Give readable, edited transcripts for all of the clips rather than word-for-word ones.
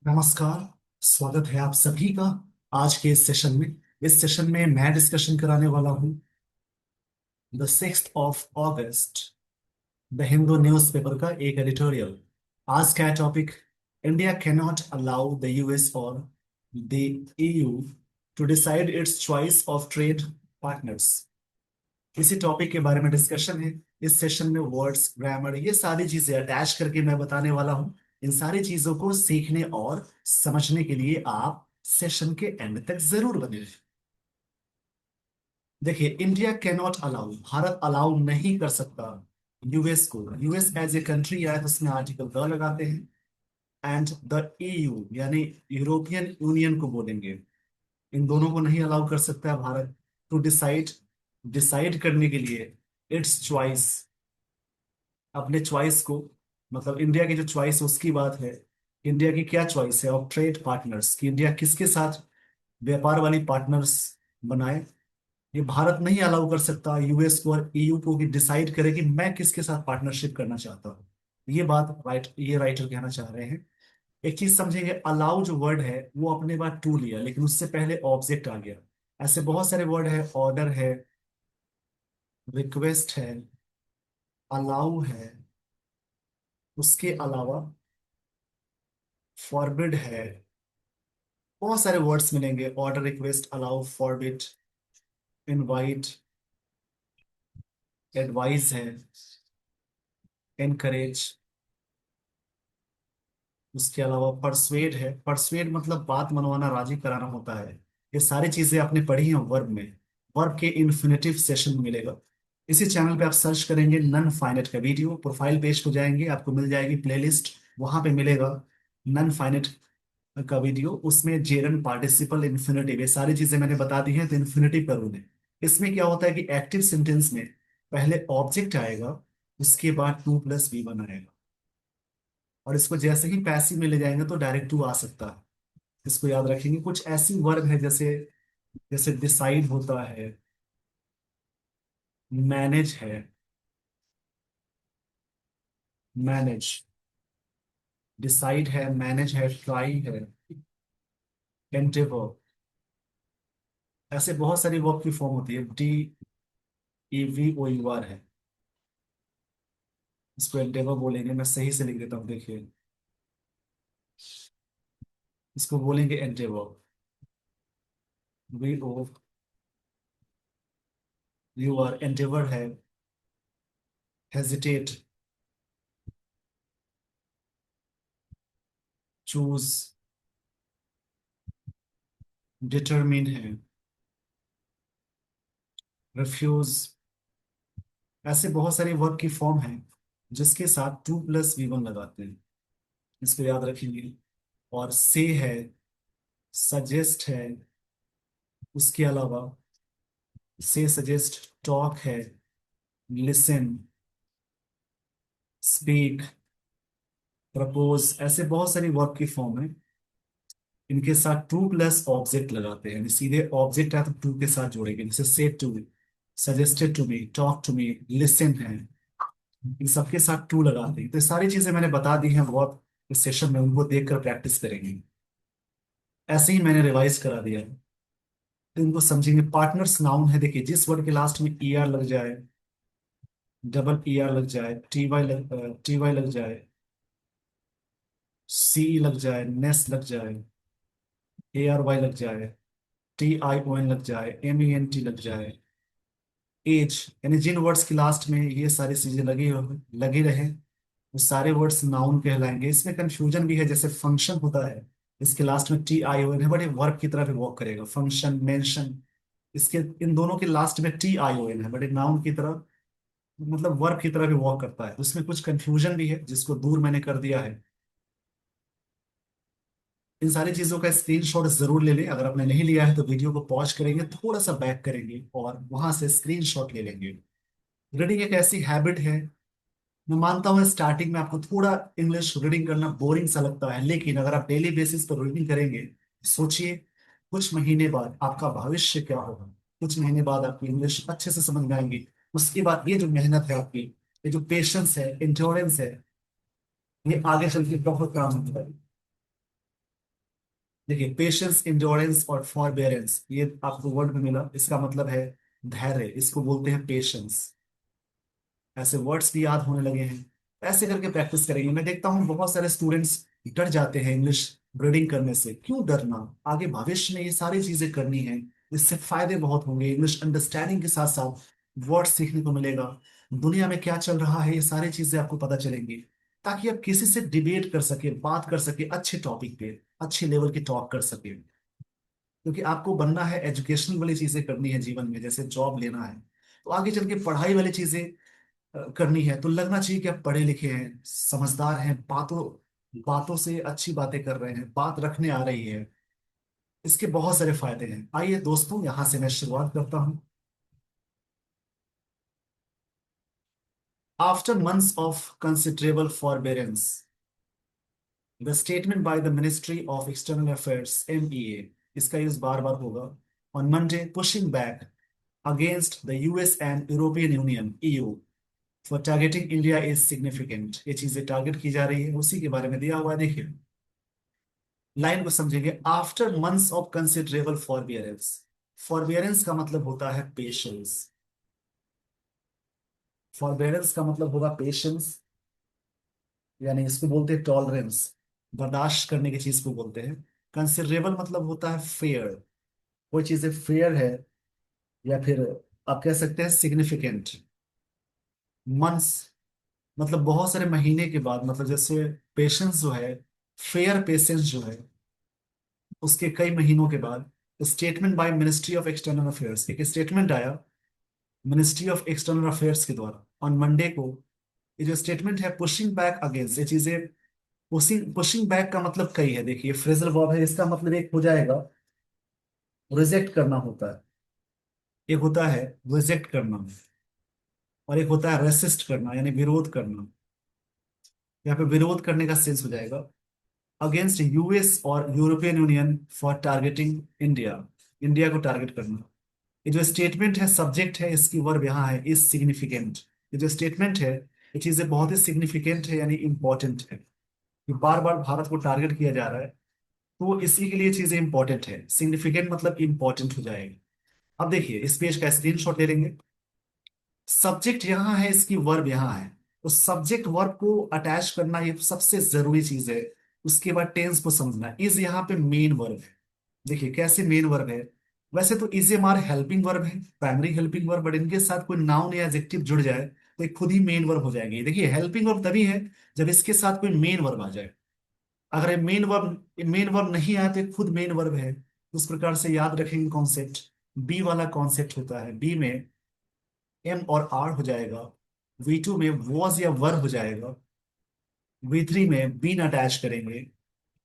नमस्कार। स्वागत है आप सभी का आज के इस सेशन में मैं डिस्कशन कराने वाला हूँ the 6th of August the Hindu newspaper का एक एडिटोरियल। आज का topic, India can not allow the US और the EU to decide its choice of trade partners. इसी टॉपिक के बारे में डिस्कशन है। इस सेशन में वर्ड्स, ग्रामर, ये सारी चीजें अटैच करके मैं बताने वाला हूँ। इन सारी चीजों को सीखने और समझने के लिए आप सेशन के एंड तक जरूर बने रहें। देखिए, India can not allow, Bharat allow नहीं कर सकता यूएस को। यूएस एज ए कंट्री आया तो उसमें आर्टिकल द लगाते हैं। एंड द ईयू यानी यूरोपियन यूनियन को बोलेंगे। इन दोनों को नहीं अलाउ कर सकता है भारत टू डिसाइड, डिसाइड करने के लिए इट्स चॉइस, अपने चॉइस को। मतलब इंडिया की जो चॉइस है उसकी बात है। इंडिया की क्या चॉइस है ऑफ ट्रेड पार्टनर्स, कि इंडिया किसके साथ व्यापार वाली पार्टनर्स बनाए। ये भारत नहीं अलाउ कर सकता यूएस को और ईयू को कि डिसाइड करे कि मैं किसके साथ पार्टनरशिप करना चाहता हूँ। ये बात ये राइटर कहना चाह रहे हैं। एक चीज समझेंगे, अलाउ जो वर्ड है वो अपने बाद टू लिया, लेकिन उससे पहले ऑब्जेक्ट आ गया। ऐसे बहुत सारे वर्ड है, ऑर्डर है, रिक्वेस्ट है, अलाउ है, उसके अलावा फॉरबिड है। बहुत सारे वर्ड्स मिलेंगे, order, request, allow, forbid, invite, advice है, एनकरेज। उसके अलावा परसुएड है। परसुएड मतलब बात मनवाना, राजी कराना होता है। ये सारी चीजें आपने पढ़ी हैं वर्ब में। वर्ब के इन्फिनेटिव सेशन में मिलेगा। इसी चैनल पे आप सर्च करेंगे नन फाइनेट का वीडियो, प्रोफाइल पेज को जाएंगे, आपको मिल जाएगी प्लेलिस्ट। वहां पे मिलेगा नन फाइनेट का वीडियो। उसमें जेरन, पार्टिसिपल, इन्फिनेटिव, ये सारी चीजें मैंने बता दी हैं। तो इन्फिनेटिव का रूल है। इसमें क्या होता है कि एक्टिव सेंटेंस में पहले ऑब्जेक्ट आएगा, उसके बाद टू प्लस वी वन आएगा। और इसको जैसे ही पैसिव में ले जाएंगे तो डायरेक्ट टू आ सकता है। इसको याद रखेंगे। कुछ ऐसी वर्ब है जैसे, जैसे डिसाइड होता है, मैनेज है, मैनेज, डिसाइड है, मैनेज है, ट्राई है, एंटेवर। ऐसे बहुत सारी वर्ब की फॉर्म होती है। D E V O U R है। इसको एंटेवर बोलेंगे। मैं सही से लिख देता हूँ, देखिए। इसको बोलेंगे endeavour. V O U R. Endeavour है, हेजिटेट, चूज, डिटरमिन है, रिफ्यूज। ऐसे बहुत सारे वर्ब की फॉर्म है जिसके साथ टू प्लस वी वन लगाते हैं। इसको याद रखेंगे। और से है, सजेस्ट है, उसके अलावा से सजेस्ट, टॉक है, लिसन, स्पीक, प्रपोज। ऐसे बहुत सारी वर्ब की फॉर्म है। इनके साथ टू प्लस ऑब्जेक्ट लगाते हैं, यानी सीधे ऑब्जेक्ट है तो टू के साथ जोड़ेंगे। जैसे से to me, suggested to me, talk to me, listen है। इन सबके साथ टू लगाते हैं। तो ये सारी चीजें मैंने बता दी हैं बहुत इस सेशन में, उनको देखकर प्रैक्टिस करेंगे। ऐसे ही मैंने रिवाइज करा दिया है। तो इनको समझेंगे। पार्टनर्स नाउन है। देखिए, जिस वर्ड के लास्ट में ई आर लग जाए, डबल ई आर लग जाए, टी वाई लग जाए, सी लग जाए, नेस लग जाए, ए आर वाई लग जाए, टी आई ओ एन लग जाए, एम ई एन टी लग जाए, एज, यानी जिन वर्ड्स की लास्ट में ये सारी चीजें लगी रहे वो सारे वर्ड्स नाउन कहलाएंगे। इसमें कंफ्यूजन भी है। जैसे फंक्शन होता है, इसके लास्ट में टी आई ओ एन है, बट ये वर्ब की तरह भी वर्क करेगा। फंक्शन, मेंशन, इसके इन दोनों के लास्ट में टी आई ओ एन है, बट एक नाउन की तरह, मतलब वर्ब की तरह भी वर्क करता है। उसमें कुछ कंफ्यूजन भी है जिसको दूर मैंने कर दिया है। इन सारी चीजों का स्क्रीनशॉट जरूर ले लें। अगर आपने नहीं लिया है तो वीडियो को पॉज करेंगे, थोड़ा सा बैक करेंगे और वहां से स्क्रीनशॉट ले लेंगे। रीडिंग एक ऐसी हैबिट है, मैं मानता हूँ स्टार्टिंग में आपको थोड़ा इंग्लिश रीडिंग करना बोरिंग सा लगता है, लेकिन अगर आप डेली बेसिस पर रीडिंग करेंगे, सोचिए कुछ महीने बाद आपका भविष्य क्या होगा। कुछ महीने बाद आपकी इंग्लिश अच्छे से समझ में आएंगी। उसके बाद ये जो मेहनत है आपकी, ये जो पेशेंस है, इंश्योरेंस है, ये आगे चल के बहुत काम आता है। देखिए, पेशेंस, इंड्योरेंस और फॉरबेरेंस, ये आपको वर्ड में मिला, इसका मतलब है धैर्य, इसको बोलते हैं पेशेंस। ऐसे वर्ड्स भी याद होने लगे हैं। ऐसे करके प्रैक्टिस करेंगे। मैं देखता हूँ बहुत सारे स्टूडेंट्स डर जाते हैं इंग्लिश रीडिंग करने से। क्यों डरना? आगे भविष्य में ये सारी चीजें करनी है, इससे फायदे बहुत होंगे। इंग्लिश अंडरस्टैंडिंग के साथ साथ वर्ड सीखने को मिलेगा। दुनिया में क्या चल रहा है, ये सारी चीजें आपको पता चलेंगी, ताकि आप किसी से डिबेट कर सके, बात कर सके, अच्छे टॉपिक पे, अच्छे लेवल की टॉक कर सके। क्योंकि आपको बनना है, एजुकेशनल वाली चीजें करनी है जीवन में, जैसे जॉब लेना है, तो आगे चल के पढ़ाई वाली चीजें करनी है, तो लगना चाहिए कि आप पढ़े लिखे हैं, समझदार हैं, बातों बातों से अच्छी बातें कर रहे हैं, बात रखने आ रही है। इसके बहुत सारे फायदे हैं। आइए दोस्तों, यहां से मैं शुरुआत करता हूं। After months of considerable forbearance, the statement by the ministry of external affairs, MEA, इसका यूज बार बार होगा, on Monday, pushing back against the US and European union, EU, for targeting India is significant. ये चीजें target की जा रही है, उसी के बारे में दिया हुआ है। देखिए, लाइन को समझेंगे। आफ्टर मंथ्स ऑफ कंसिडरेबल फॉरबियरेंस, फॉरबियरेंस का मतलब होता है पेशेंस। फॉरबियरेंस का मतलब होगा पेशेंस, यानी इसको बोलते हैं टॉलरेंस, बर्दाश्त करने की चीज को बोलते हैं। कंसिडरेबल मतलब होता है फेयर, कोई चीजें फेयर है, या फिर आप कह सकते हैं सिग्निफिकेंट। मंथ्स मतलब बहुत सारे महीने के बाद, मतलब जैसे पेशेंस जो है, फेयर पेशेंस जो है, उसके कई महीनों के बाद statement by ministry of external affairs, एक स्टेटमेंट आया मिनिस्ट्री ऑफ एक्सटर्नल अफेयर्स के द्वारा ऑन मंडे को। ये जो स्टेटमेंट है, पुशिंग बैक अगेंस्ट, ये चीजें, पुशिंग पुशिंग बैक का मतलब कई है। देखिए, फ्रेजल वर्ब है, इसका मतलब एक हो जाएगा रिजेक्ट करना होता है, एक होता है रिजेक्ट करना, और एक होता है रेसिस्ट करना, यानी विरोध करना। यहाँ पे विरोध करने का सेंस हो जाएगा अगेंस्ट US और European union for targeting India, India को टारगेट करना। ये जो स्टेटमेंट है, सब्जेक्ट है, इसकी वर्ब यहाँ है इज सिग्निफिकेंट। ये जो स्टेटमेंट है, ये चीजें बहुत ही सिग्निफिकेंट है, यानी इंपॉर्टेंट है, कि बार बार भारत को टारगेट किया जा रहा है, तो इसी के लिए चीजें इंपॉर्टेंट है। सिग्निफिकेंट मतलब इंपॉर्टेंट हो जाएगी। अब देखिए, इस पेज का स्क्रीनशॉट ले लेंगे। सब्जेक्ट यहाँ है, इसकी वर्ब यहाँ है, तो सब्जेक्ट वर्ब को अटैच करना ये सबसे जरूरी चीज है। उसके बाद टेंस को समझना। इज यहाँ पे मेन वर्ब है। देखिए कैसे मेन वर्ब है। वैसे तो इज हमारे हेल्पिंग वर्ब है, प्राइमरी हेल्पिंग वर्ब, बट इनके साथ कोई नाउन या एडजेक्टिव जुड़ जाए तो ये खुद ही मेन वर्ब हो जाएंगे। देखिए, हेल्पिंग वर्ब तभी है जब इसके साथ कोई मेन वर्ब आ जाए। अगर ये मेन वर्ब नहीं आए तो ये खुद मेन वर्ब है। उस प्रकार से याद रखेंगे कॉन्सेप्ट। बी वाला कॉन्सेप्ट होता है, बी में एम और आर हो जाएगा, V2 में वॉज या वर हो जाएगा, V3 में बीन अटैच करेंगे,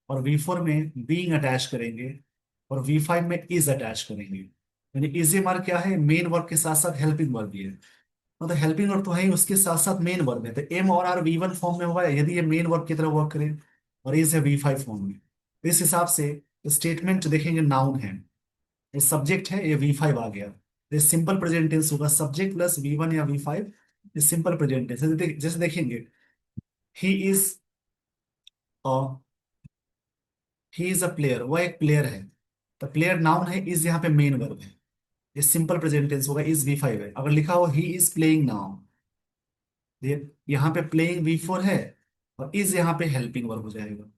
और V4 में बीइंग अटैच करेंगे, और V5 में इज अटैच करेंगे। यानी इज वर्ब क्या है, मेन वर्ब के साथ साथ हेल्पिंग वर्ब भी है। मतलब हेल्पिंग वर्ब तो है ही, उसके साथ साथ मेन वर्ब है, तो एम और आर V1 फॉर्म में होगा यदि ये मेन वर्ब की तरह वर्क करे, और इज है V5 फॉर्म में। इस हिसाब से स्टेटमेंट देखेंगे, नाउन है, ये सब्जेक्ट है, ये V5 आ गया, ये सिंपल प्रेजेंट टेंस होगा, सब्जेक्ट प्लस V1 या V5, ये सिंपल प्रेजेंट टेंस। जैसे देखेंगे, he is he is a player, वह एक प्लेयर है, तो प्लेयर नाउन है, इज यहाँ पे मेन वर्ब है, ये सिंपल प्रेजेंट टेंस होगा, इज V5 है। अगर लिखा हो ही इज प्लेइंग नाउ, ये यहाँ पे प्लेइंग V4 है, और इज यहाँ पे हेल्पिंग वर्ब हो जाएगा।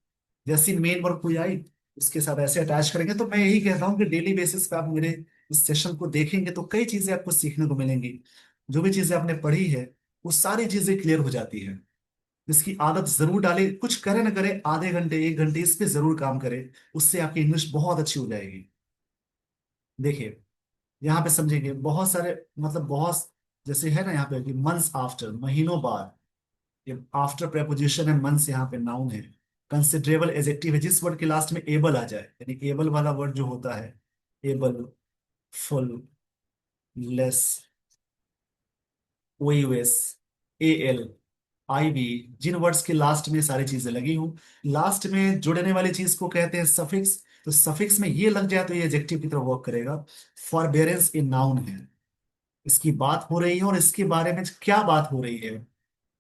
जैसी मेन वर्ब कोई आई, उसके साथ ऐसे अटैच करेंगे। तो मैं यही कहता हूँ कि डेली बेसिस पे आप मेरे इस सेशन को देखेंगे तो कई चीजें आपको सीखने को मिलेंगी। जो भी चीजें आपने पढ़ी है, वो सारी चीजें क्लियर हो जाती है। इसकी आदत जरूर डालें, कुछ करे ना करे, आधे घंटे 1 घंटे इस पे जरूर काम करें, उससे आपकी इंग्लिश बहुत अच्छी हो जाएगी। देखिए, यहाँ पे समझेंगे बहुत सारे, मतलब बहुत, जैसे है ना यहाँ पे कि मंथ्स आफ्टर, महीनों बाद, ये आफ्टर प्रेपोजिशन है, मंथ्स यहाँ पे नाउन है, कंसिडरेबल एडजेक्टिव है, जिस वर्ड के लास्ट में एबल आ जाए, यानी एबल वाला वर्ड जो होता है, able, full, less, OUS, AL, IV, जिन वर्ड्स के लास्ट में सारी चीजें लगी हूं, लास्ट में जुड़ने वाली चीज को कहते हैं सफिक्स। तो सफिक्स में ये लग जाए तो ये एडजेक्टिव की तरह वर्क करेगा। फॉरबेरेंस ए नाउन है, इसकी बात हो रही है, और इसके बारे में क्या बात हो रही है,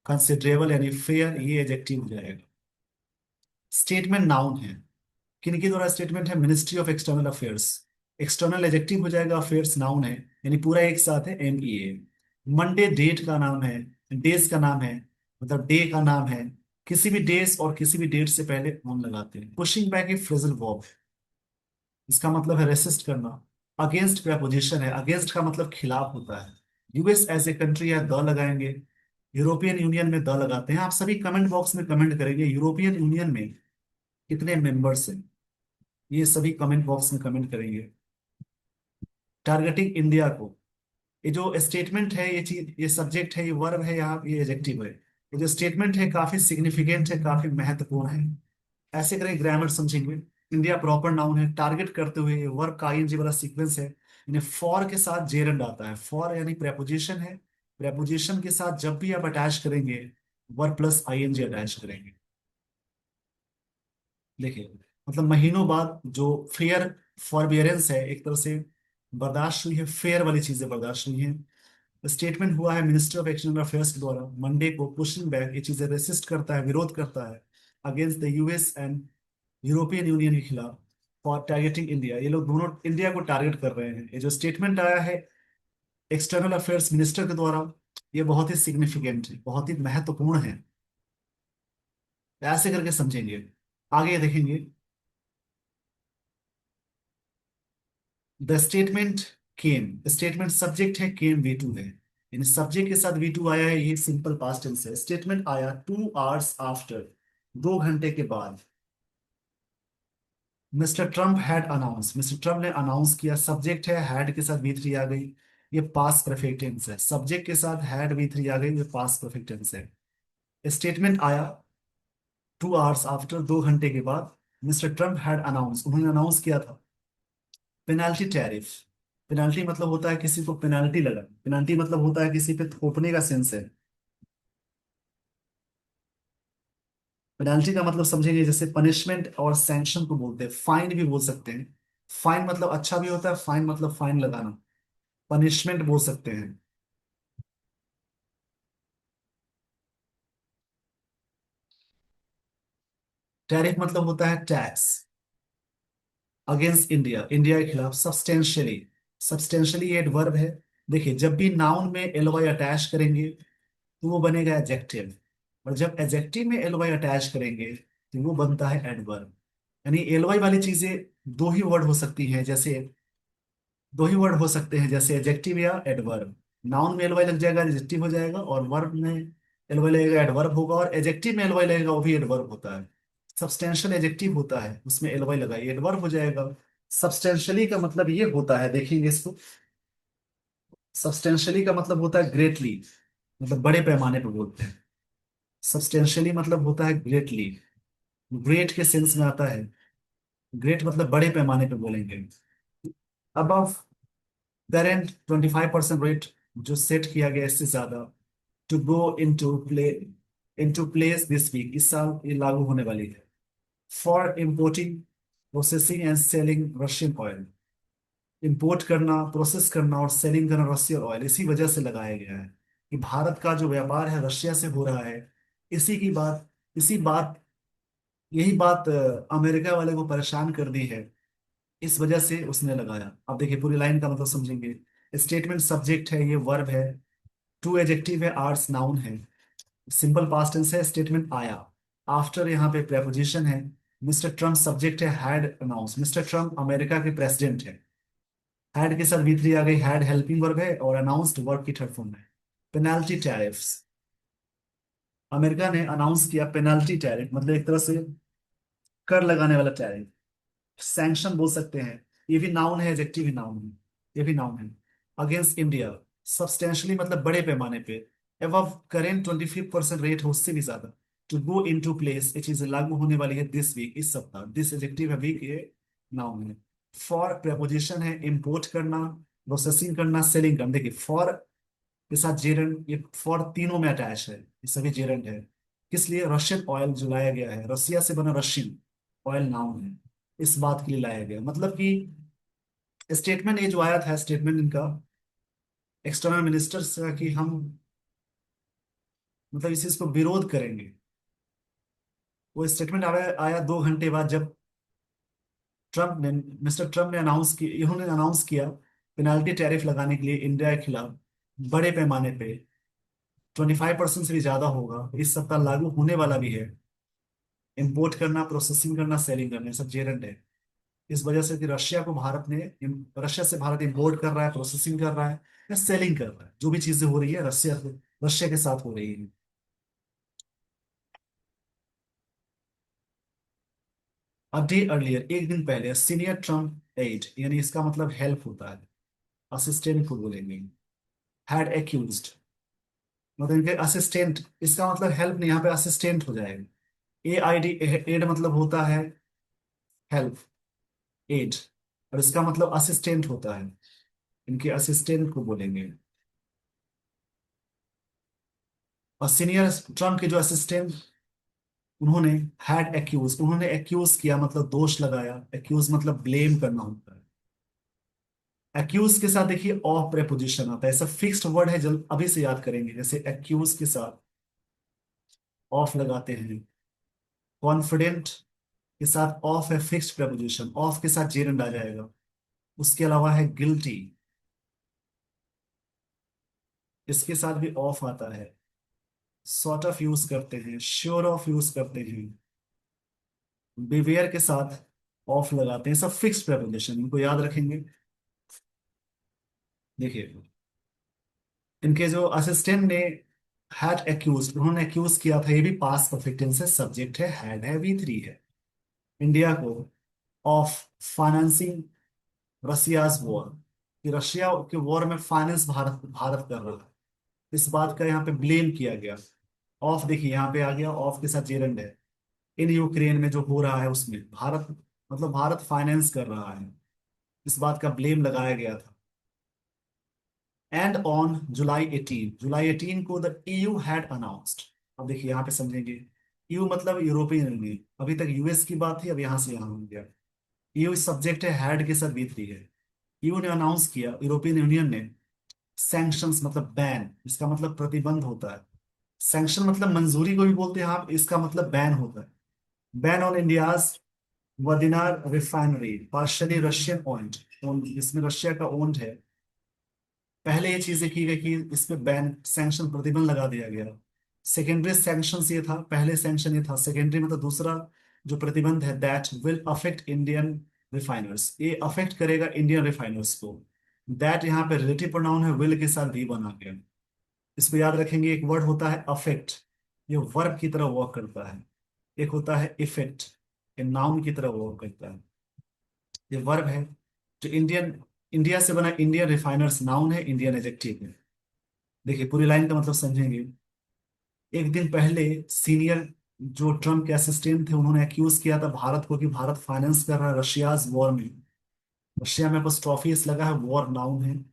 कंसिडरेबल यानी फेयर, ये एडजेक्टिव हो जाएगा। स्टेटमेंट नाउन है, किनके द्वारा स्टेटमेंट है? Ministry of external affairs. External adjective हो जाएगा, अफेयर्स नाउन है, यानी पूरा एक साथ है, MEA। मंडे डेट का नाम है, डेज का नाम है, मतलब डे का नाम है। किसी भी डेज और किसी भी डेट से पहले ऑन लगाते हैं। पुशिंग बैक ए फ्रेजल वर्ब, इसका मतलब है रेसिस्ट करना। अगेंस्ट प्रपोजिशन है, अगेंस्ट का मतलब खिलाफ होता है। यूएस एज ए कंट्री है, द लगाएंगे। यूरोपियन यूनियन में द लगाते हैं। आप सभी कमेंट बॉक्स में कमेंट करेंगे यूरोपियन यूनियन में कितने मेंबर्स हैं, ये सभी कमेंट बॉक्स में कमेंट करेंगे। टारगेटिंग इंडिया को, ये जो स्टेटमेंट है, ये चीज, ये सब्जेक्ट है, ये वर्ब है, यहाँ ये एडजेक्टिव है। ये जो स्टेटमेंट है काफी सिग्निफिकेंट है, काफी महत्वपूर्ण है। ऐसे करें, ग्रामर समझेंगे। इंडिया प्रॉपर नाउन है, टारगेट करते हुए ये वर्ब का आईएनजी वाला सीक्वेंस है। यानी फॉर के साथ जेरंड आता है। फॉर यानी प्रेपोजिशन है, प्रेपोजिशन के साथ जब भी आप अटैच करेंगे वर्ब प्लस आईएनजी अटैच करेंगे। देखिए, मतलब महीनों बाद जो फेयर फॉरबियरेंस है, एक तरह से बर्दाश्त हुई है, फेयर वाली चीजें बर्दाश्त हुई हैं। स्टेटमेंट हुआ है मिनिस्टर ऑफ एक्सटर्नल अफेयर्स के द्वारा। मंडे को पुशिंग बैक, ये चीजें रेसिस्ट करता है, विरोध करता है against the US and European union के खिलाफ। फॉर टारगेटिंग इंडिया, ये लोग दोनों इंडिया को टारगेट कर रहे हैं। ये जो स्टेटमेंट आया है एक्सटर्नल अफेयर्स मिनिस्टर के द्वारा, ये बहुत ही सिग्निफिकेंट है, बहुत ही महत्वपूर्ण है। ऐसे करके समझेंगे। आगे देखेंगे, the statement came, statement subject है, केम V2 है, यानी सब्जेक्ट के साथ V2 आया है, ये सिंपल पास्ट टेंस है। स्टेटमेंट आया 2 आवर्स आफ्टर, 2 घंटे के बाद। Mister Trump had announce, mister Trump ने अनाउंस किया। सब्जेक्ट है, हैड के साथ V3 आ गई, ये पास्ट परफेक्ट टेंस है। सब्जेक्ट के साथ हैड V3 आ गई, ये पास्ट परफेक्ट टेंस है। स्टेटमेंट आया 2 आवर्स आफ्टर, 2 घंटे के बाद। मिस्टर ट्रम्प हैड अनाउंस, उन्होंने अनाउंस किया था। पेनाल्टी टैरिफ, पेनाल्टी मतलब होता है किसी को पेनाल्टी लगा, पेनाल्टी मतलब होता है किसी पे थोपने का सेंस है। पेनाल्टी का मतलब समझेंगे, जैसे पनिशमेंट और सैंक्शन को बोलते हैं, फाइन भी बोल सकते हैं। फाइन मतलब अच्छा भी होता है, फाइन मतलब फाइन लगाना, पनिशमेंट बोल सकते हैं। टैरिफ मतलब होता है टैक्स। अगेंस्ट इंडिया, इंडिया के खिलाफ। सब्सटेंशियली, सब्सटेंशियली ये एडवर्ब है। देखिए, जब भी नाउन में LY अटैच करेंगे तो वो बनेगा एडजेक्टिव, और जब एडजेक्टिव में LY अटैच करेंगे तो वो बनता है एडवर्ब। यानी LY वाली चीजें दो ही वर्ड हो सकती हैं, जैसे दो ही वर्ड हो सकते हैं, जैसे एडजेक्टिव या एडवर्ब। नाउन में LY लग जाएगा, एडजेक्टिव हो जाएगा, और वर्ब में LY लगेगा, एडवर्ब होगा, और एडजेक्टिव में LY लगेगा, वो भी एडवर्ब होता है। सब्सटेंशियल एडजेक्टिव होता है, उसमें LY लगाइए, एडवर्ब हो जाएगा। सब्सटेंशियली का मतलब ये होता है, देखेंगे इसको। सब्सटेंशियली का मतलब होता है ग्रेटली, मतलब बड़े पैमाने पर बोलते हैं। सब्सटेंशियली मतलब होता है ग्रेटली, ग्रेट के सेंस में आता है। ग्रेट मतलब बड़े पैमाने पे बोलेंगे। अबव करेंट 25% रेट, जो सेट किया गया इससे ज्यादा। To go into place this week, इस साल ये लागू होने वाली है। For importing, processing and selling Russian oil, import करना, प्रोसेस करना और सेलिंग करना रशियन ऑयल, इसी वजह से लगाया गया है कि भारत का जो व्यापार है रशिया से हो रहा है। इसी की बात, इसी बात, यही बात अमेरिका वाले को परेशान कर दी है, इस वजह से उसने लगाया। अब देखिए पूरी लाइन का मतलब समझेंगे। स्टेटमेंट सब्जेक्ट है, ये वर्ब है। टू एडजेक्टिव है, आर्ट्स नाउन है। सिंपल पास्ट टेंस है, स्टेटमेंट आया। आफ्टर यहाँ पे प्रेपोजिशन है। मिस्टर ट्रम्प सब्जेक्ट है, had announce, mister Trump America के प्रेसिडेंट है। हैड के साथ V3 आ गई, हैड हेल्पिंग वर्ब है, और अनाउंस्ड वर्ब की थर्ड फॉर्म है। पेनाल्टी टैरिफ्स, अमेरिका ने अनाउंस किया पेनाल्टी टैरिफ, मतलब एक तरह से कर लगाने वाला टैरिफ। सैंक्शन बोल सकते हैं, ये भी नाउन है, एडजेक्टिव भी नाउन है, ये भी नाउन है। अगेंस्ट इंडिया, सब्सटेंशियली मतलब बड़े पैमाने पे। एबव करेंट 25% रेट हो, उससे भी ज्यादा। To go into place, ये चीज लागू होने वाली है दिस वीक, इस सप्ताह। दिस एडजेक्टिव है, वीक ये नाउन है। फॉर प्रपोजिशन है, इंपोर्ट करना, प्रोसेसिंग करना, सेलिंग करना। देखिए फॉर के साथ जेरंड, ये फॉर तीनों में अटैच है, ये सभी जेरंड है। किस लिए? रशियन ऑयल जो लाया गया है, रसिया से बना रशियन ऑयल नाउन है, इस बात के लिए लाया गया। मतलब कि स्टेटमेंट ये जो आया था, स्टेटमेंट इनका एक्सटर्नल मिनिस्टर्स का, कि हम मतलब इस चीज को विरोध करेंगे। वो स्टेटमेंट आया आया 2 घंटे बाद, जब ट्रम्प ने मिस्टर ट्रम्प ने अनाउंस की इन्होंने अनाउंस किया पेनाल्टी टैरिफ लगाने के लिए इंडिया के खिलाफ बड़े पैमाने पे 25% से भी ज्यादा होगा, इस सप्ताह लागू होने वाला भी है। इंपोर्ट करना, प्रोसेसिंग करना, सेलिंग करना, ये सब जेरेंट है। इस वजह से कि रशिया से भारत इंपोर्ट कर रहा है, प्रोसेसिंग कर रहा है या सेलिंग कर रहा है, जो भी चीजें हो रही है रशिया के साथ हो रही है। अ डे अर्लियर, एक दिन पहले, सीनियर ट्रम्प एड, यानी इसका मतलब हेल्प होता है, असिस्टेंट को बोलेंगे, हैड एक्यूज्ड, मतलब इनके असिस्टेंट, इसका मतलब हेल्प नहीं, यहाँ पे असिस्टेंट हो जाएगा। ए आई डी, एड मतलब होता है हेल्प, एड, और इसका मतलब असिस्टेंट होता है, इनके असिस्टेंट को बोलेंगे। और सीनियर ट्रम्प के जो असिस्टेंट, उन्होंने उन्होंने एक्यूज किया मतलब दोष लगाया, एक्यूज मतलब ब्लेम करना होता है। एक्यूज के साथ देखिए ऑफ प्रेपोजिशन आता है, ऐसा फिक्स्ड वर्ड है, जल्द अभी से याद करेंगे, जैसे एक्यूज के साथ ऑफ लगाते हैं। कॉन्फिडेंट के साथ ऑफ है, फिक्स्ड प्रेपोजिशन, ऑफ के साथ जेरंड आ जाएगा। उसके अलावा है गिल्टी, इसके साथ भी ऑफ आता है। सॉर्ट ऑफ यूज करते हैं, श्योर ऑफ यूज करते हैं, बिवेयर के साथ ऑफ लगाते हैं, सब फिक्स्ड प्रेपोजिशन, इनको याद रखेंगे। देखिए इनके जो असिस्टेंट ने हैड एक्यूज, उन्होंने एक्यूज किया था, ये भी पास्ट परफेक्ट टेंस है, सब्जेक्ट है हैड है, V3 है, इंडिया को ऑफ फाइनेंसिंग रशियाज वॉर, कि रशिया के वॉर में फाइनेंस भारत भारत कर रहा है, इस बात का यहाँ पे ब्लेम किया गया। ऑफ देखिए यहाँ पे आ गया, ऑफ के साथ जेरंड है, इन यूक्रेन में जो हो रहा है उसमें भारत, मतलब भारत फाइनेंस कर रहा है, इस बात का ब्लेम लगाया गया था। एंड ऑन जुलाई 18 को द EU हैड अनाउंस्ड, अब देखिए यहाँ पे समझेंगे, EU मतलब यूरोपियन यूनियन, अभी तक यूएस की बात थी, अब यहाँ से यहाँ हो गया। EU सब्जेक्ट है, हैड के साथ V3 है। EU ने अनाउंस किया, यूरोपियन यूनियन ने, सैंक्शंस मतलब बैन, इसका मतलब प्रतिबंध होता है। सैंक्शन मतलब मंजूरी को भी बोलते हैं आप, इसका मतलब बैन होता है। Ban on India's Vadinar refinery, partially Russian owned, इसमें रशिया का ओन्ड है। पहले ये चीजें की गई कि इस पे बैन, सैंक्शन, प्रतिबंध लगा दिया गया। सेकेंडरी सैंक्शन ये था, पहले सैंक्शन ये था, सेकेंडरी मतलब दूसरा जो प्रतिबंध है, that will affect Indian refiners, ये अफेक्ट करेगा इंडियन रिफाइनर्स को। दैट यहाँ पे रिलेटिव प्रोनाउन है, विल के साथ भी बना गया। इसको याद रखेंगे, एक वर्ड होता है अफेक्ट, ये वर्ब की तरह वर्क करता है। एक होता है इफेक्ट, ये नाउन की तरह वर्क करता है। ये वर्ब है, जो इंडिया से बना, इंडियन रिफाइनर्स नाउन है, इंडियन एडजेक्टिव है। देखिए पूरी लाइन का मतलब समझेंगे। एक दिन पहले सीनियर जो ट्रम्प के असिस्टेंट थे, उन्होंने एक्यूज किया था भारत को कि भारत फाइनेंस कर रहा है रशियाज वॉर में। रशिया में बस ट्रॉफीज लगा है, वॉर नाउन है,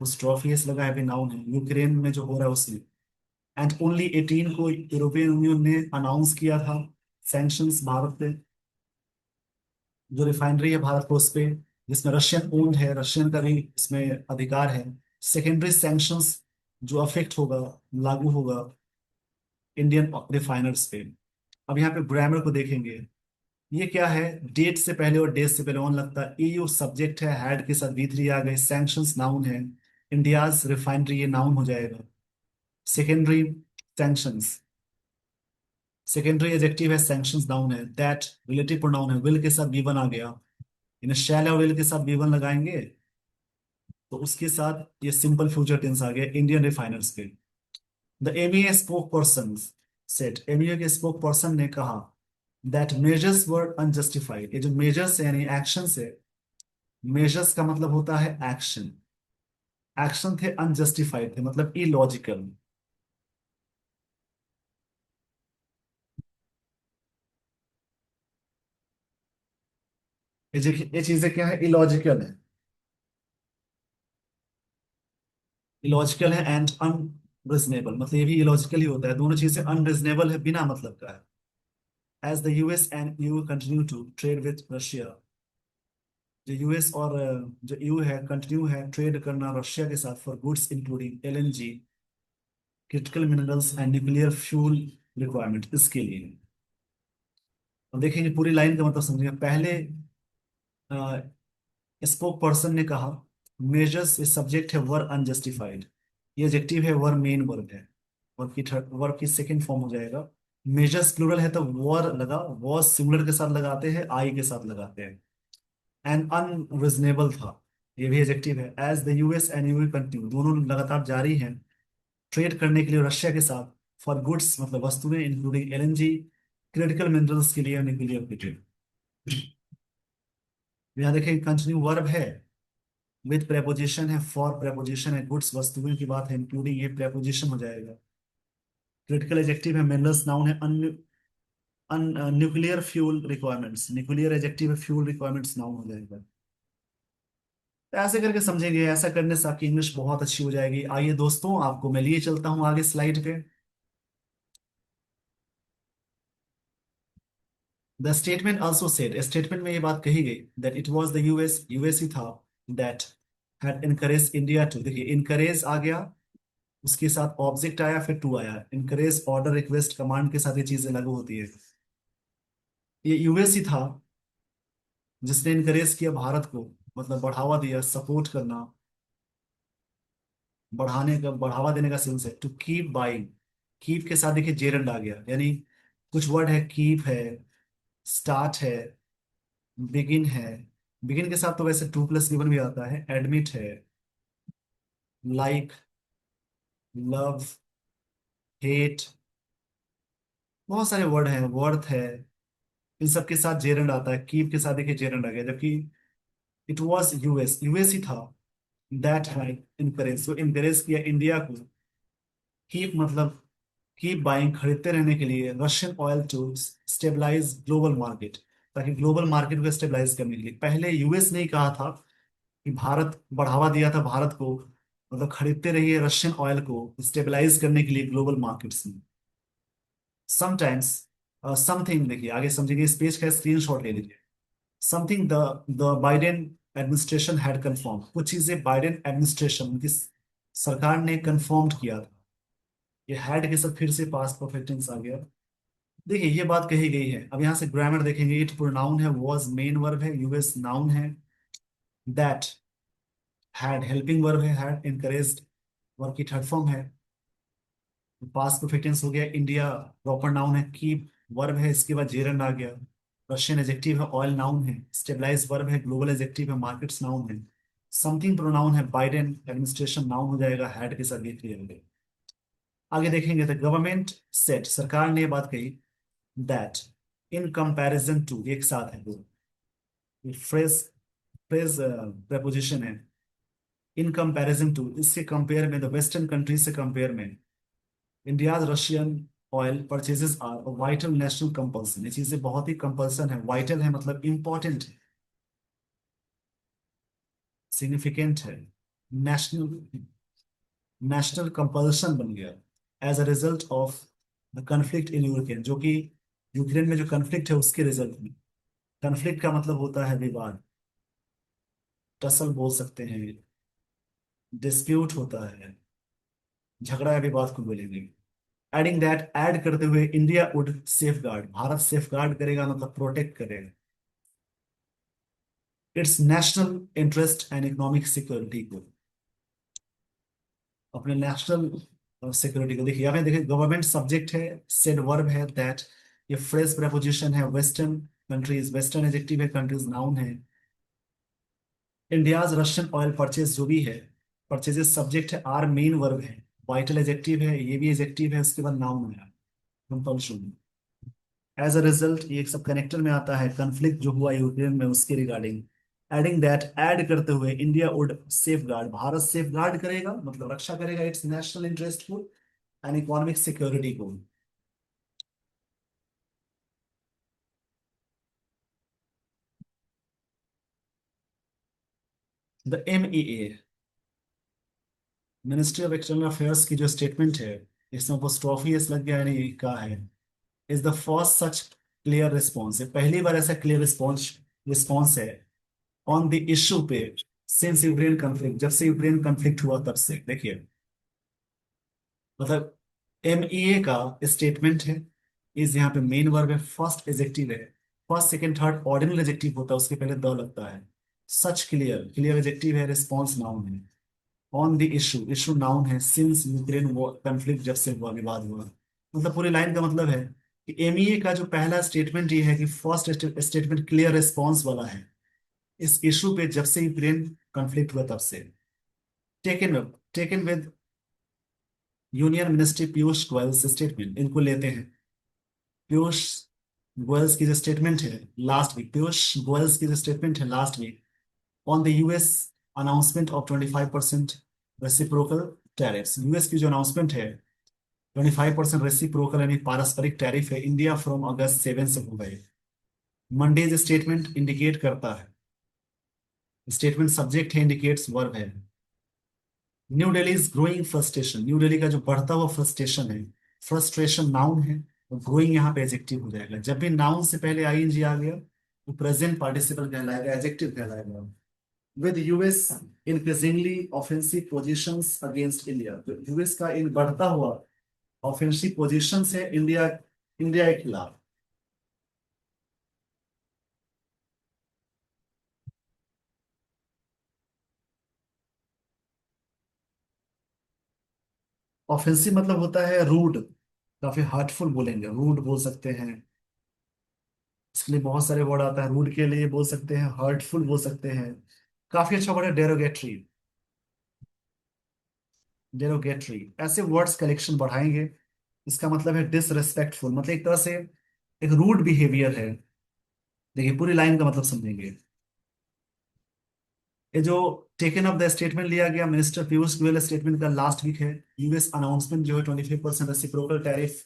उस ट्रॉफीज लगा है भी नाउन है, यूक्रेन में जो हो रहा है उसमें। एंड ओनली 18 को यूरोपियन यूनियन ने अनाउंस किया था सैंक्शंस भारत पे, जो रिफाइनरी है भारत को उस पे, जिसमें रशियन ओन्ड है, रशियन का भी इसमें अधिकार है। सेकेंडरी सैंक्शंस जो अफेक्ट होगा, लागू होगा इंडियन रिफाइनर्स पे। अब यहाँ पे ग्रामर को देखेंगे, ये क्या है, डेट से पहले और डेट से पहले ऑन लगता है, EU सब्जेक्ट है, हैड के साथ V3 आ गए, सैंक्शंस नाउन है, इंडियाज रिफाइनरी ये नाउन हो जाएगा। सेकेंडरी सैंक्शंस, सेकेंडरी एडजेक्टिव है, सैंक्शंस नाउन है, दैट रिलेटिव प्रोनाउन है, विल के साथ V1 आ गया, इन्हें शैल और विल के साथ V1 लगाएंगे तो उसके साथ ये सिंपल फ्यूचर टेंस आ गया इंडियन रिफाइनर्स पे। The MEA spoke person set, MEA के स्पोक पर्सन ने कहा दैट मेजर्स वर अनजस्टिफाइड, ये जो मेजर्स है यानी एक्शन है, मेजर्स का मतलब होता है एक्शन, एक्शन थे अनजस्टिफाइड थे मतलब इलॉजिकल। ये चीजें क्या है, इलॉजिकल है, इलॉजिकल है एंड अनरिजनेबल, मतलब ये भी इलॉजिकल ही होता है, दोनों चीजें अनरिजनेबल है, बिना मतलब का है। As the US and EU continue to trade with Russia, जो यूएस और जो EU है कंटिन्यू है ट्रेड करना रशिया के साथ for goods including LNG, critical minerals and nuclear fuel requirement, इसके लिए। अब देखेंगे पूरी लाइन का मतलब समझिए, पहले स्पोक पर्सन ने कहा मेजर्स इस सब्जेक्ट है वर अनजस्टिफाइड, ये एडजेक्टिव है, वर मेन वर्ब है, वर्ब की थर्ड वर्ब की सेकंड फॉर्म हो जाएगा। मेजर्स प्लूरल है तो वर लगा, वॉज सिंगुलर के साथ लगाते हैं, आई के साथ लगाते हैं। एंड अनरिजनेबल था, ये भी एडजेक्टिव है। As the US and EU continue, दोनों लगातार जारी हैं ट्रेड करने के लिए रशिया के साथ, फॉर गुड्स मतलब वस्तुएं, इंक्लूडिंग एलएनजी, क्रिटिकल मिनरल्स के लिए न्यूक्लियर ट्रेड। यहाँ देखिए कंटिन्यू वर्ब है विद प्रेपोजिशन है, फॉर प्रेपोजिशन है, गुड्स वस्तुओं की बात है, इंक्लूडिंग ये प्रेपोजिशन हो जाएगा। क्रिटिकल एडजेक्टिव है, मिनरल्स नाउन है, and nuclear fuel requirements, nuclear adjective है, फ्यूल रिक्वायरमेंट्स नाउन हो जाएगा। तो ऐसे करके समझेंगे, ऐसा करने से आपकी इंग्लिश बहुत अच्छी हो जाएगी। आइए दोस्तों, आपको मैं लिए चलता हूँ आगे स्लाइड पे। The statement also said, statement में ये बात कही गई that it was the US, US ही था, that had encourage India to, देखिए इनकरेज आ गया, उसके साथ ऑब्जेक्ट आया, फिर टू आया, इनकरेज ऑर्डर रिक्वेस्ट कमांड के साथ ये चीजें लागू होती है। ये यूएस ही था जिसने इनकरेज किया भारत को, मतलब बढ़ावा दिया, सपोर्ट करना, बढ़ाने का, बढ़ावा देने का सेंस है, टू कीप बाइंग। कीप के साथ देखिए जेरंड आ गया, यानी कुछ वर्ड है, कीप है, स्टार्ट है, बिगिन है। बिगिन के साथ तो वैसे टू प्लस गिवन भी आता है, एडमिट है, लाइक, लव, हेट, बहुत सारे वर्ड हैं, वर्थ है, इन सब के साथ जेरंड आता है। कीप के साथ देखिए जेरंड आ गया, जबकि इट वाज यूएस, यूएस ही था दैट हैड इनकरेज, तो इनकरेज किया इंडिया को, कीप मतलब कीप बाइंग, खरीदते रहने के लिए, Russian oil to stabilise global market, ताकि ग्लोबल मार्केट को स्टेबलाइज करने के लिए। पहले यूएस ने ही कहा था कि भारत, बढ़ावा दिया था भारत को, मतलब खरीदते रहिए रशियन ऑयल को स्टेबलाइज करने के लिए ग्लोबल मार्केट्स में। समटाइम्स समथिंग, देखिए आगे समझेंगे, इस पेज का स्क्रीनशॉट ले लीजिए। Something the the Biden administration had confirm, कुछ चीजें बाइडेन एडमिनिस्ट्रेशन, उनकी सरकार ने कंफर्म किया था। ये हैड के साथ फिर से पास्ट परफेक्ट टेंस आ गया। देखिए ये बात कही गई है, अब यहाँ से ग्रामर देखेंगे। इट प्रोनाउन है, वाज मेन वर्ब है, यूएस नाउन है, दैट हैड हेल्पिंग वर्ब है, हैड इनकरेज्ड वर्ब की थर्ड फॉर्म है, पास्ट परफेक्ट टेंस हो गया। इंडिया प्रॉपर नाउन है, कीप वर्ब है, इसके बाद जेरंड आ गया। रशियन एडजेक्टिव है, ऑयल नाउन है, स्टेबलाइज वर्ब है, ग्लोबल एडजेक्टिव है, मार्केट्स नाउन है, समथिंग प्रोनाउन है, बाइडेन एडमिनिस्ट्रेशन नाउन हो जाएगा, हैड के साथ ये क्लियर हो गया। आगे देखेंगे तो गवर्नमेंट सेट, सरकार ने ये बात कही दैट इन कंपैरिजन टू, एक साथ है दो, फ्रेज, फ्रेज प्रपोजिशन है, इन कंपैरिजन टू, इससे कंपेयर में, द वेस्टर्न कंट्रीज से कंपेयर में, India's Russian oil purchases are vital national compulsion, ये चीजें बहुत ही कंपल्सन है, वाइटल है मतलब इंपॉर्टेंट है, सिग्निफिकेंट है, नेशनल, नेशनल कंपल्सन बन गया as a result of the conflict in Ukraine, जो कि यूक्रेन में जो कन्फ्लिक्ट है उसके रिजल्ट में। कन्फ्लिक्ट का मतलब होता है विवाद, टसल बोल सकते हैं, डिस्प्यूट होता है, झगड़ा या विवाद को बोलेंगे। एडिंग दैट, ऐड करते हुए, India would safe guard, Bharat safe guard करेगा मतलब प्रोटेक्ट करेगा it's national interest and economic security को, अपने नेशनल सिक्योरिटी को। देखिए यहाँ पे देखिए गवर्नमेंट सब्जेक्ट है, सेड वर्ब है, दैट, ये फ्रेज प्रेपोजिशन है, वेस्टर्न कंट्रीज, वेस्टर्न एडजेक्टिव है, कंट्रीज नाउन है, इंडियाज रशियन ऑयल परचेज जो भी है, परचेजेस सब्जेक्ट है, आर मेन वर्ब है, वाइटल एडजेक्टिव है, ये भी एडजेक्टिव है, उसके बाद नाउन है कंपल्शन। एज अ रिजल्ट, ये सब कनेक्टर में आता है, कन्फ्लिक्ट जो हुआ यूक्रेन में उसके रिगार्डिंग। एडिंग दैट, ऐड करते हुए, India would safe guard, Bharat safe guard करेगा मतलब रक्षा करेगा इट्स नेशनल इंटरेस्ट को एंड इकोनॉमिक सिक्योरिटी को। The MEA, ministry of external affairs की जो स्टेटमेंट है, इसमें अपोस्ट्रोफी एस लग गया, यानी का है, is the first such clear response, पहली बार ऐसा क्लियर रिस्पॉन्स रिस्पॉन्स है ऑन द इश्यू पे सिंस यूक्रेन कन्फ्लिक्ट, जब से यूक्रेन कन्फ्लिक्ट हुआ तब से। देखिए मतलब MEA का स्टेटमेंट है, इस यहाँ पे मेन वर्ब है, फर्स्ट एडजेक्टिव है, first second third ordinal adjective होता है, उसके पहले द लगता है। सच क्लियर, क्लियर एडजेक्टिव है, रिस्पॉन्स नाउन है। On the issue, issue noun है। सिंस यूक्रेन वॉर कन्फ्लिक्ट, जब से हुआ, विवाद हुआ। मतलब पूरी लाइन का मतलब है कि एमईए का जो पहला स्टेटमेंट ये है कि फर्स्ट स्टेटमेंट क्लियर रिस्पॉन्स वाला है इस इशू पे, जब से यूक्रेन कॉन्फ्लिक्ट हुआ तब से। Taken taken with union ministry Piyush Goyal से स्टेटमेंट, इनको लेते हैं। पीयूष गोयल्स की जो स्टेटमेंट है लास्ट वीक, पीयूष गोयल्स की जो स्टेटमेंट है last week on the US announcement of 25% reciprocal tariffs. US की जो अनाउंसमेंट है 25% रेसिप्रोकल यानी पारस्परिक टैरिफ है, इंडिया फ्रॉम अगस्त 7 से हो गए। मंडेज स्टेटमेंट इंडिकेट करता है, स्टेटमेंट सब्जेक्ट है, इंडिकेट्स वर्ब है। New Delhi is growing frustration, new Delhi का जो बढ़ता हुआ फ्रस्ट्रेशन है, फ्रस्ट्रेशन नाउन है, ग्रोइंग यहाँ पे एडजेक्टिव हो जाएगा। जब भी नाउन से पहले आईएनजी आ गया तो प्रेजेंट पार्टिसिपल कहलाएगा, एडजेक्टिव कहलाएगा। With US increasingly offensive positions against India, तो यूएस का इन बढ़ता हुआ ऑफेंसिव पोजीशन है इंडिया, इंडिया के खिलाफ। ऑफेंसिव मतलब होता है रूड, काफी हार्टफुल बोलेंगे, रूड बोल सकते हैं। इसके लिए बहुत सारे वर्ड आता है, रूड के लिए बोल सकते हैं, हर्टफुल बोल सकते हैं। काफी अच्छा वर्ड है डेरोगेटरी, डेरोगेटरी। ऐसे वर्ड्स कलेक्शन बढ़ाएंगे। इसका मतलब है डिसरेस्पेक्टफुल, मतलब एक तरह से एक रूड बिहेवियर है। देखिए पूरी लाइन का मतलब समझेंगे। ये जो टेकन ऑफ द स्टेटमेंट लिया गया मिनिस्टर पीयूष गोयल स्टेटमेंट का लास्ट वीक है। यूएस अनाउंसमेंट जो है 25% रेसिप्रोकल टैरिफ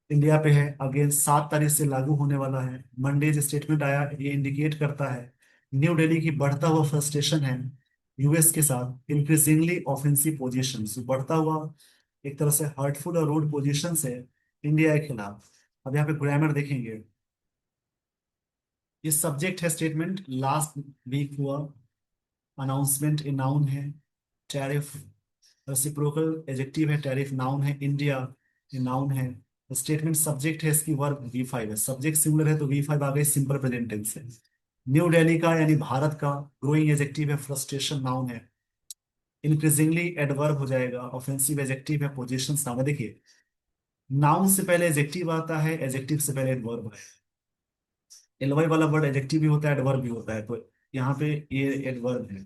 इंडिया पे है, अगेन 7 तारीख से लागू होने वाला है। मंडे जो स्टेटमेंट आया ये इंडिकेट करता है न्यू दिल्ली की बढ़ता हुआ फ्रस्ट्रेशन है यूएस के साथ, इंक्रीजिंगली ऑफेंसिव पोजीशन, बढ़ता हुआ एक तरह से हर्टफुल और रूड पोजीशन है इंडिया के खिलाफ। अब यहाँ पे ग्रामर देखेंगे। ये सब्जेक्ट है स्टेटमेंट, लास्ट वीक हुआ। अनाउंसमेंट ए नाउन है। टैरिफ रेसिप्रोकल एडजेक्टिव है, टैरिफ नाउन है, इंडिया ये नाउन है। स्टेटमेंट सब्जेक्ट है, इसकी वर्ब V5 है, सब्जेक्ट सिंगुलर है तो V5 आ गई, सिंपल प्रेजेंट टेंस है। न्यू दिल्ली का यानी भारत का ग्रोइंग एडजेक्टिव है, फ्रस्ट्रेशन नाउन है। इंक्रीजिंगली एडवर्ब हो जाएगा, ऑफेंसिव एडजेक्टिव है, पोजीशन नाउन है। देखिए नाउन से पहले एडजेक्टिव आता है, एडजेक्टिव से पहले एडवर्ब है। एलवाई वाला वर्ड एडजेक्टिव भी होता है, एडवर्ब भी होता है, तो यहाँ पे ये एडवर्ब है।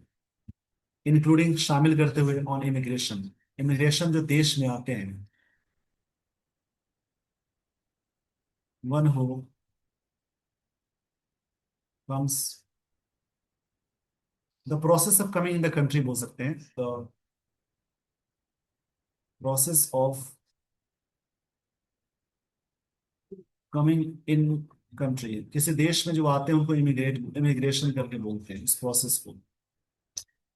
इंक्लूडिंग शामिल करते हुए, ऑन इमिग्रेशन, इमिग्रेशन जो देश में आते हैं। वन हो comes, the process of coming in the country बोल सकते हैं, the process of coming in country, किसी देश में जो आते हैं उनको इमिग्रेट, इमिग्रेशन करके बोलते हैं इस प्रोसेस को।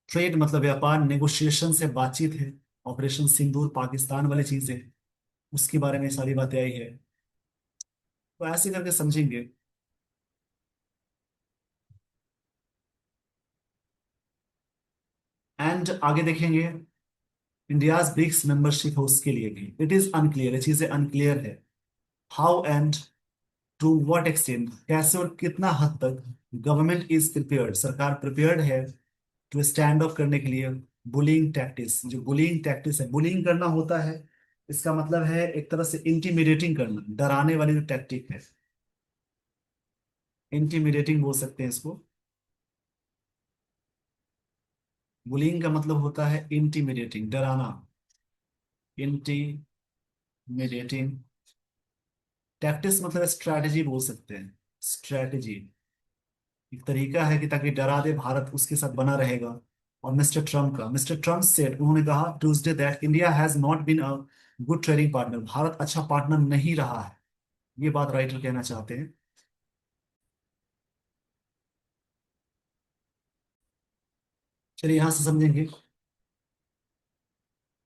ट्रेड मतलब व्यापार, नेगोशिएशन से बातचीत है। ऑपरेशन सिंदूर पाकिस्तान वाली चीज है, उसके बारे में सारी बातें आई है, तो ऐसे करके समझेंगे। एंड आगे देखेंगे इंडियाज ब्रिक्स मेंबरशिप है उसके लिए भी इट इज अनक्लियर, ये चीजें अनक्लियर है। How and to what extent, कैसे और कितना हद तक गवर्नमेंट इज प्रिपेयर्ड, सरकार प्रिपेयर्ड है टू स्टैंड अप करने के लिए बुलिंग टैक्टिस, जो बुलिंग टैक्टिस है, बुलिंग करना होता है, इसका मतलब है एक तरह से इंटिमिडेटिंग करना, डराने वाली जो टैक्टिक है, इंटिमिडेटिंग बोल सकते हैं इसको। बुलिंग का मतलब होता है इंटिमिडेटिंग, डराना, इंटिमिडेटिंग। टैक्टिस मतलब स्ट्रैटेजी बोल सकते हैं, स्ट्रैटेजी एक तरीका है कि ताकि डरा दे भारत, उसके साथ बना रहेगा। और मिस्टर ट्रम्प सेड, उन्होंने कहा Tuesday that India has not been a good trading partner, भारत अच्छा पार्टनर नहीं रहा है, ये बात राइटर कहना चाहते हैं। चलिए यहां से समझेंगे।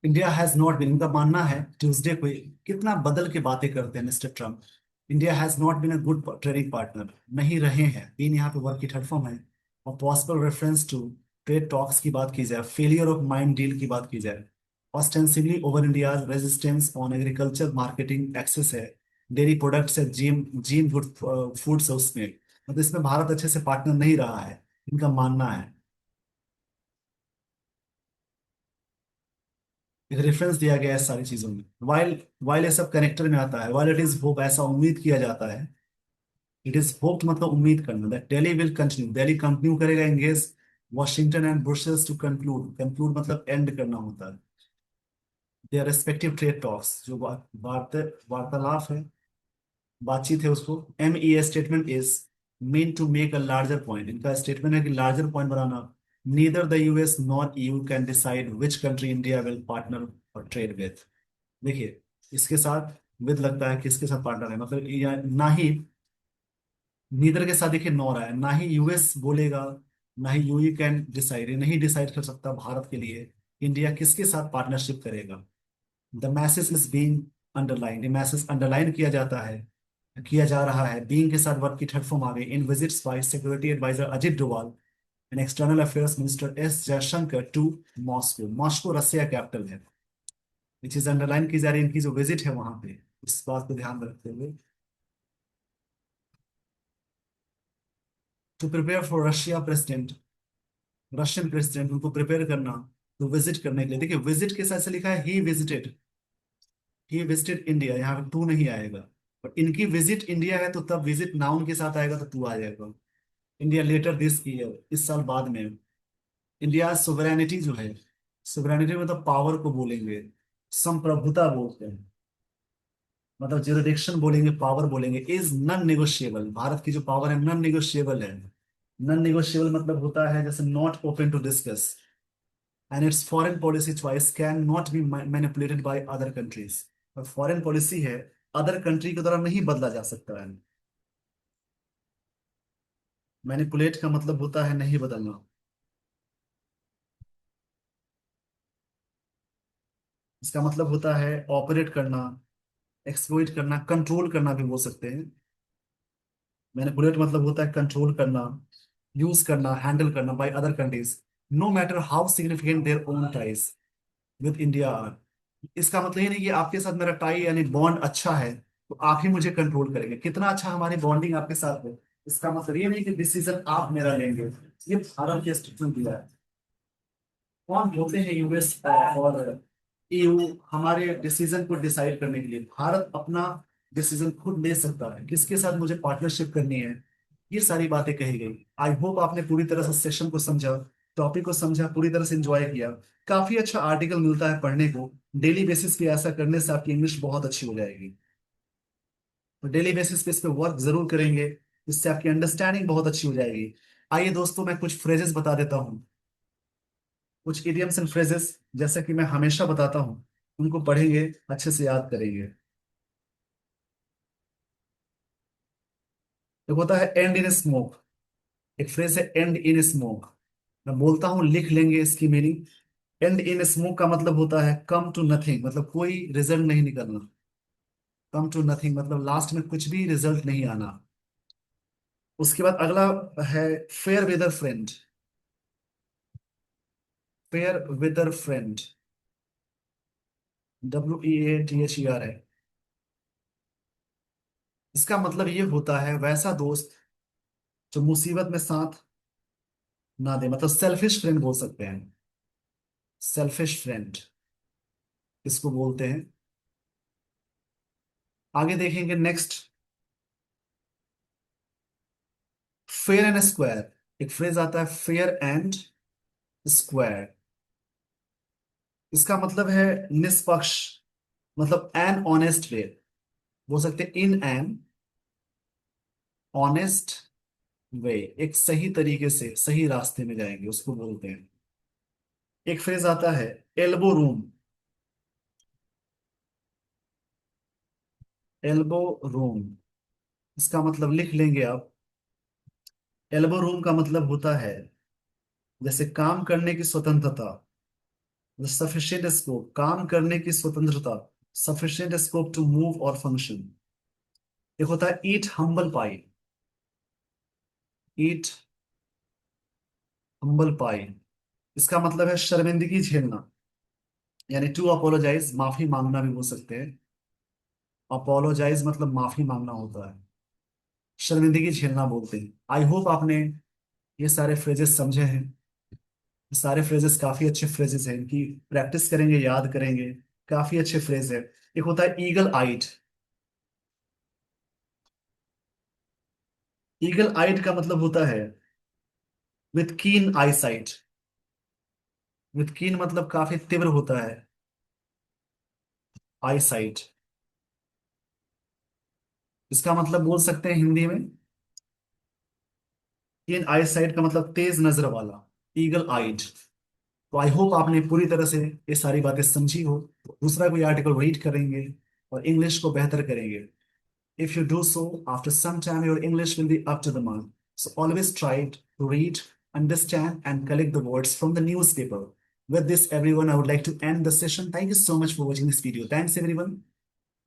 इंडिया हैज नॉट बीन, उनका मानना है ट्यूसडे को, कितना बदल के बातें करते हैं mister Trump. India has not been a good trading partner, नहीं रहे हैं, बीन यहाँ पे वर्क की थर्ड फॉर्म है। और possible reference to trade talks की बात की जाए, फेलियर ऑफ माइंड डील की बात की जाए, ostensibly over India resistance on agriculture marketing access है, डेयरी प्रोडक्ट्स है, जीम जीम फूड फूड्स है उसमें, मतलब इसमें भारत अच्छे से पार्टनर नहीं रहा है, इनका मानना है। एक रेफरेंस दिया गया है सारी चीजों में। वाइल वाइल ये सब कनेक्टर में आता है। वाइल इट इज होप, ऐसा उम्मीद किया जाता है। इट इज होप मतलब उम्मीद करना, that Delhi will continue, Delhi continue करेगा engage Washington and Brussels to conclude, conclude मतलब एंड करना होता है, देयर रेस्पेक्टिव ट्रेड टॉक्स, जो वार्तालाप है, बातचीत है, उसको M E A statement is mean to make a larger point, इनका स्टेटमेंट है कि लार्जर पॉइंट बनाना। Neither the US nor EU can decide which country India will partner और ट्रेड विथ। देखिए, इसके साथ विद लगता है, किसके साथ पार्टनर है, मतलब ना ही, नीदर के साथ देखिए नॉर है, ना ही यूएस बोलेगा, ना ही यूई कैन डिसाइड, नहीं डिसाइड कर सकता भारत के लिए इंडिया किसके साथ पार्टनरशिप करेगा। The message is being underline, ये मैसेज अंडरलाइन किया जाता है, किया जा रहा है। बीइंग के साथ वर्ब की थर्ड फॉर्म आ गई। In visits by security adviser Ajit Doval and external affairs minister S Jaishankar to Moscow, Moscow Russia capital है, ये चीज अंडरलाइन की जा रही है, इनकी जो विजिट है वहां पे, इस बात को ध्यान में रखते हुए। To prepare for Russia president, Russian president उनको प्रिपेयर करना, तो विजिट करने के लिए। देखिए विजिट के साथ से लिखा है ही विजिटेड इंडिया, यहाँ पे टू नहीं आएगा। और इनकी विजिट इंडिया है, तो तब विजिट नाउन के साथ आएगा, तो टू आ जाएगा। इंडिया लेटर दिस ईयर, इस साल बाद में। इंडिया सोवरेनिटी जो है, सोवरेनिटी मतलब पावर को बोलेंगे, संप्रभुता बोलते हैं, मतलब जुरिडिक्शन बोलेंगे, पावर बोलेंगे, इज नॉन नेगोशिएबल, भारत की जो पावर है नॉन नेगोशिएबल है। नॉन नेगोशिएबल मतलब होता है जैसे not open to discuss, and it's foreign policy choice can not be manipulated by other countries. और फॉरेन पॉलिसी है, अदर कंट्री के द्वारा नहीं बदला जा सकता है। मैनिपुलेट का मतलब होता है नहीं बदलना। इसका मतलब होता है ऑपरेट करना, एक्सप्लोइट करना, कंट्रोल करना भी बोल सकते हैं। मैनिपुलेट मतलब होता है कंट्रोल करना, यूज करना, हैंडल करना by other countries, no matter how significant their own ties with India are. इसका मतलब ये नहीं कि आपके साथ मेरा टाई यानी बॉन्ड अच्छा है तो आप ही मुझे कंट्रोल करेंगे, कितना अच्छा हमारी बॉन्डिंग आपके साथ है, इसका मतलब ये नहीं कि डिसीजन आप मेरा लेंगे। ये भारत के स्टेटमेंट दिया है। कौन होते हैं यूएस और ईयू हमारे डिसीजन को डिसाइड करने के लिए? भारत अपना डिसीजन खुद ले सकता है, किसके साथ मुझे पार्टनरशिप करनी है, ये सारी बातें कही गई। आई होप आपने पूरी तरह से सेशन को समझा, टॉपिक को समझा, पूरी तरह से एंजॉय किया। काफी अच्छा आर्टिकल मिलता है पढ़ने को, डेली बेसिस पे ऐसा करने से आपकी इंग्लिश बहुत अच्छी हो जाएगी। तो डेली बेसिस पे इस पे वर्क जरूर करेंगे, इससे आपकी अंडरस्टैंडिंग बहुत अच्छी हो जाएगी। आइए दोस्तों, मैं कुछ फ्रेजेस बता देता हूँ, कुछ इडियम्स एंड फ्रेजेस, जैसे कि मैं हमेशा बताता हूँ, उनको पढ़ेंगे, अच्छे से याद करेंगे। एक होता है एंड इन स्मोक, एक फ्रेज है एंड इन स्मोक। मैं बोलता हूँ, लिख लेंगे इसकी मीनिंग। एंड इन स्मोक का मतलब होता है कम टू नथिंग, मतलब कोई रिजल्ट नहीं निकलना। कम टू नथिंग मतलब लास्ट में कुछ भी रिजल्ट नहीं आना। उसके बाद अगला है fair weather friend, fair weather friend, WEATHER है। इसका मतलब ये होता है वैसा दोस्त जो मुसीबत में साथ ना दे, मतलब सेल्फिश फ्रेंड बोल सकते हैं। सेल्फिश फ्रेंड इसको बोलते हैं। आगे देखेंगे नेक्स्ट, फेयर एंड स्क्वायर, एक फ्रेज आता है फेयर एंड स्क्वायर। इसका मतलब है निष्पक्ष, मतलब एन ऑनेस्ट वे, बोल सकते हैं इन एन ऑनेस्ट वे, एक सही तरीके से सही रास्ते में जाएंगे, उसको बोलते हैं। एक फ्रेज आता है एल्बो रूम, एल्बो रूम, इसका मतलब लिख लेंगे आप। एल्बो रूम का मतलब होता है जैसे काम करने की स्वतंत्रता, सफिशिएंट स्कोप, काम करने की स्वतंत्रता, सफिशिएंट स्कोप टू मूव और फंक्शन। एक होता है ईट हम्बल पाई, ईट हम्बल पाई, इसका मतलब है शर्मिंदगी झेलना, यानी टू अपोलोजाइज, माफी मांगना भी बोल सकते हैं। अपोलोजाइज मतलब माफी मांगना होता है। शर्मिंदगी झेलना बोलते हैं। आई होप आपने ये सारे फ्रेजेस समझे हैं। ये सारे फ्रेजेस काफी अच्छे फ्रेजेस हैं, इनकी प्रैक्टिस करेंगे, याद करेंगे। काफी अच्छे फ्रेज है। एक होता है ईगल आइट। ईगल आइट का मतलब होता है विथ कीन आई साइट। विथ कीन मतलब काफी तीव्र होता है, आई साइट। इसका मतलब बोल सकते हैं हिंदी में, कीन आई साइट का मतलब तेज नजर वाला, ईगल आइट। तो आई होप आपने पूरी तरह से ये सारी बातें समझी हो। दूसरा कोई आर्टिकल रीड करेंगे और इंग्लिश को बेहतर करेंगे। If you do so, after some time, your English will be up to the mark. So always try to read, understand, and collect the words from the newspaper. With this, everyone, I would like to end the session. Thank you so much for watching this video. Thanks, everyone.